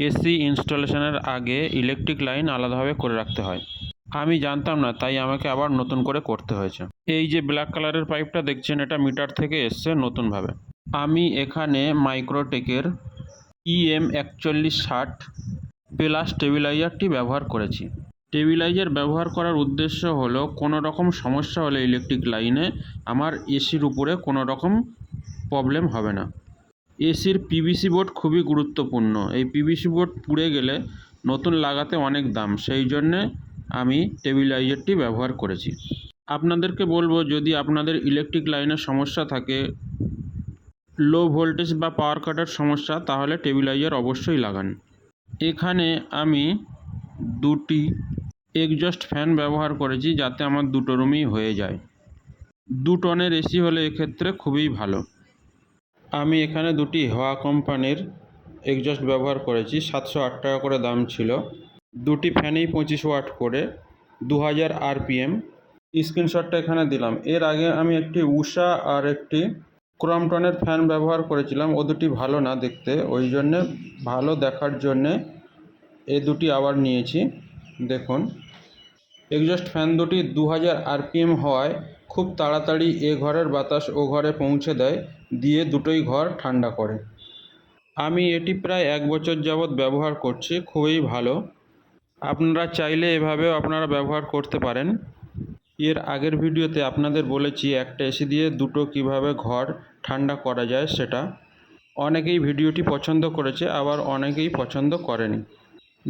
AC ইনস্টলেশনের আগে electric line আলাদাভাবে করে রাখতে হয়। আমি জানতাম না, তাই আমাকে আবার নতুন করে করতে হয়েছে। এই যে ব্ল্যাক কালারের পাইপটা দেখছেন, এটা মিটার থেকে এসছে নতুনভাবে। আমি এখানে মাইক্রোটেকের EM4160 প্লাস স্টেবিলাইজারটি ব্যবহার করেছি। স্টেবিলাইজার ব্যবহার করার উদ্দেশ্য হলো কোনো রকম সমস্যা হলে ইলেকট্রিক লাইনে আমার এসির উপরে কোনো রকম প্রবলেম হবে না। এসির পিভিসি বোর্ড খুবই গুরুত্বপূর্ণ। এই পিভিসি বোর্ড পুড়ে গেলে নতুন লাগাতে অনেক দাম, সেই জন্যে আমি স্টেবিলাইজারটি ব্যবহার করেছি। আপনাদেরকে বলবো, যদি আপনাদের ইলেকট্রিক লাইনের সমস্যা থাকে, লো ভোল্টেজ বা পাওয়ার কাটের সমস্যা, তাহলে স্টেবিলাইজার অবশ্যই লাগান। এখানে আমি দুটি এক্সজস্ট ফ্যান ব্যবহার করেছি, যাতে আমার দুটো রুমই হয়ে যায়। 2 টনের এসি হলে এক্ষেত্রে খুবই ভালো। আমি এখানে দুটি হেওয়া কোম্পানির এক্সজস্ট ব্যবহার করেছি, 708 টাকা করে দাম ছিল। দুটি ফ্যানেই 25 ওয়াট করে, 2000 RPM। স্ক্রিনশটটা এখানে দিলাম। এর আগে আমি একটি উষা আর একটি ক্রমটনের ফ্যান ব্যবহার করেছিলাম, ও দুটি ভালো না দেখতে, ওই জন্যে ভালো দেখার জন্যে এই দুটি আবার নিয়েছি। দেখুন, এক্সজস্ট ফ্যান দুটি 2000 RPM হওয়ায় খুব তাড়াতাড়ি এ ঘরের বাতাস ও ঘরে পৌঁছে দেয়, দিয়ে দুটোই ঘর ঠান্ডা করে। আমি এটি প্রায় 1 বছর যাবৎ ব্যবহার করছি, খুবই ভালো। আপনারা চাইলে এভাবেও আপনারা ব্যবহার করতে পারেন। এর আগের ভিডিওতে আপনাদের বলেছি একটা এসি দিয়ে দুটো কিভাবে ঘর ঠান্ডা করা যায় সেটা। অনেকেই ভিডিওটি পছন্দ করেছে, আবার অনেকেই পছন্দ করেনি।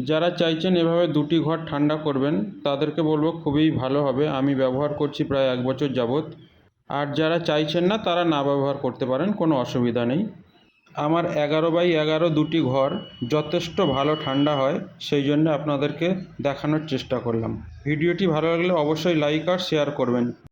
যারা চাইছেন এভাবে দুটি ঘর ঠান্ডা করবেন, তাদেরকে বলবো খুবই ভালো হবে। আমি ব্যবহার করছি প্রায় 1 বছর যাবৎ। আর যারা চাইছেন না, তারা না ব্যবহার করতে পারেন, কোনো অসুবিধা নেই। আমার 11x11 দুটি ঘর যথেষ্ট ভালো ঠান্ডা হয়, সেই জন্য আপনাদেরকে দেখানোর চেষ্টা করলাম। ভিডিওটি ভালো লাগলে অবশ্যই লাইক আর শেয়ার করবেন।